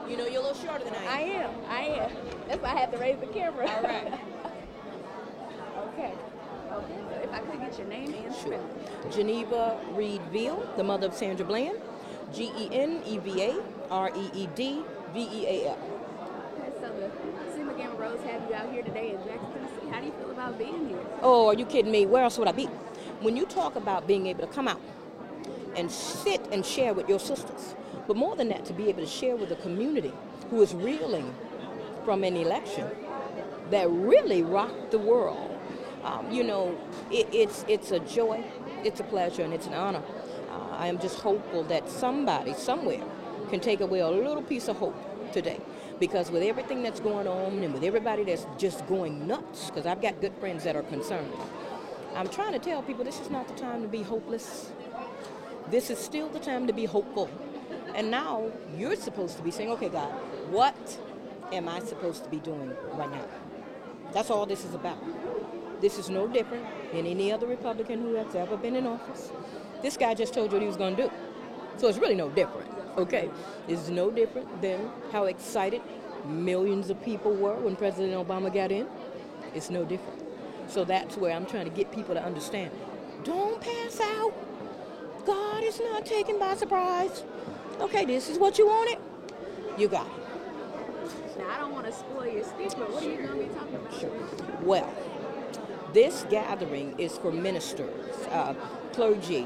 You know, you're a little shorter than I I am. am. That's why I had to raise the camera. All right. Okay. Okay. So if I could get your name and Sure. spelling. Geneva Reed Veal, the mother of Sandra Bland. GenevaReedVeal. Okay, so the SEMA Gamma Rose have you out here today in Jackson, Tennessee. How do you feel about being here? Oh, are you kidding me? Where else would I be? When you talk about being able to come out and sit and share with your sisters, but more than that, to be able to share with the community who is reeling from an election that really rocked the world. It's a joy, it's a pleasure, and it's an honor. I am just hopeful that somebody, somewhere, can take away a little piece of hope today. Because with everything that's going on and with everybody that's just going nuts, because I've got good friends that are concerned, I'm trying to tell people this is not the time to be hopeless. This is still the time to be hopeful. And now you're supposed to be saying, okay, God, what am I supposed to be doing right now? That's all this is about. This is no different than any other Republican who has ever been in office. This guy just told you what he was going to do. So it's really no different, okay? It's no different than how excited millions of people were when President Obama got in. It's no different. So that's where I'm trying to get people to understand. Don't pass out. God is not taken by surprise. Okay, this is what you wanted. You got it. Now, I don't want to spoil your speech, but what are you going to be talking about? Sure. Well, this gathering is for ministers, clergy,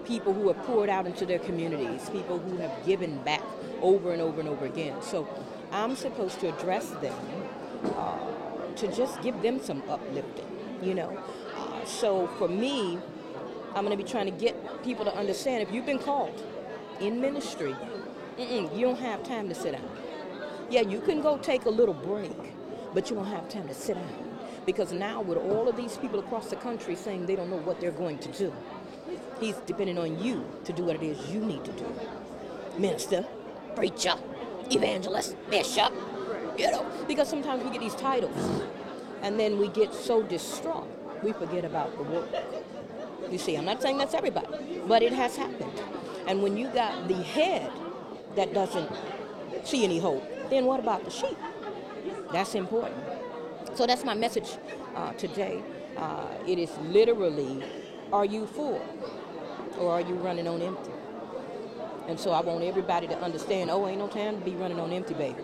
people who have poured out into their communities, people who have given back over and over and over again. So I'm supposed to address them to just give them some uplifting, you know. So for me, I'm going to be trying to get people to understand if you've been called in ministry, you don't have time to sit down. Yeah, you can go take a little break, but you won't have time to sit down. Because now with all of these people across the country saying they don't know what they're going to do, he's depending on you to do what it is you need to do. Minister, preacher, evangelist, bishop, you know. Because sometimes we get these titles, and then we get so distraught, we forget about the work. You see, I'm not saying that's everybody, but it has happened. And when you got the head that doesn't see any hope, then what about the sheep? That's important. So that's my message today. It is literally, are you full or are you running on empty? And so I want everybody to understand, ain't no time to be running on empty, baby.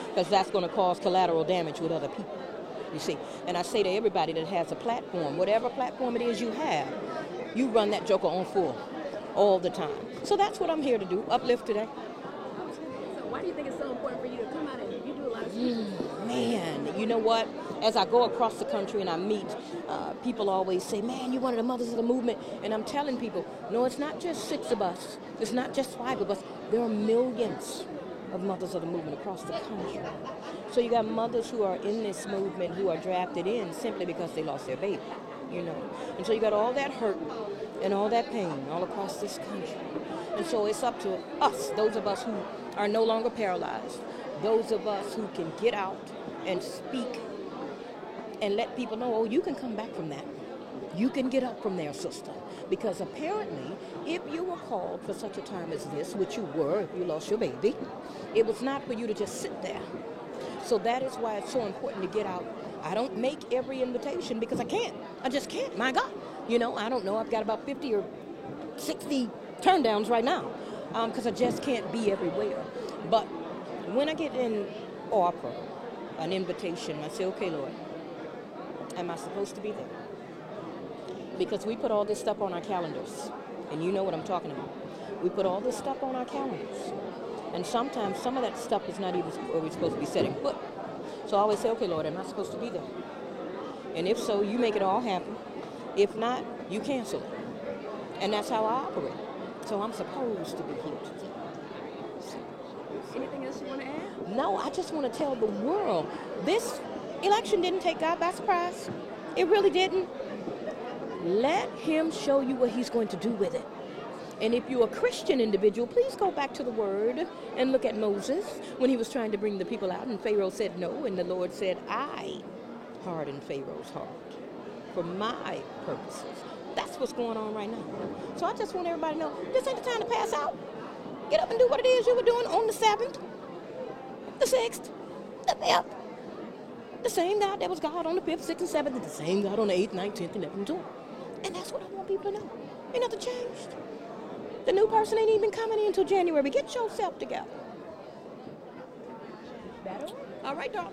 Because that's going to cause collateral damage with other people, you see. And I say to everybody that has a platform, whatever platform it is you have, you run that joker on full all the time. So that's what I'm here to do, uplift today. So why do you think it's so important for you to come out and you do a lot of speeches? Man, you know what? As I go across the country and I meet, people always say, man, you're one of the mothers of the movement. And I'm telling people, no, it's not just 6 of us. It's not just 5 of us. There are millions of mothers of the movement across the country. So you got mothers who are in this movement who are drafted in simply because they lost their baby, you know. And so you got all that hurt and all that pain all across this country. And so it's up to us, those of us who are no longer paralyzed, those of us who can get out and speak and let people know, you can come back from that. You can get up from there, sister. Because apparently, if you were called for such a time as this, which you were if you lost your baby, it was not for you to just sit there. So that is why it's so important to get out. I don't make every invitation because I can't. I just can't. My God. You know, I don't know. I've got about 50 or 60 turndowns right now because I just can't be everywhere. But when I get an offer, an invitation, I say, okay, Lord, am I supposed to be there? Because we put all this stuff on our calendars, and you know what I'm talking about. We put all this stuff on our calendars, and sometimes some of that stuff is not even where we're supposed to be setting foot. So I always say, okay, Lord, am I supposed to be there? And if so, you make it all happen. If not, you cancel it. And that's how I operate. So I'm supposed to be here today. Anything else you want to add? No, I just want to tell the world, this election didn't take God by surprise. It really didn't. Let him show you what he's going to do with it. And if you're a Christian individual, please go back to the Word and look at Moses when he was trying to bring the people out, and Pharaoh said no, and the Lord said, I hardened Pharaoh's heart for my purposes. That's what's going on right now. So I just want everybody to know, this ain't the time to pass out. Get up and do what it is you were doing on the 7th, the 6th, the 5th. The same God that was God on the 5th, 6th, and 7th, is the same God on the 8th, 9th, 10th, 11th, and 12th. And that's what I want people to know. Ain't nothing changed. The new person ain't even coming in until January. Get yourself together. Better? All right, dog.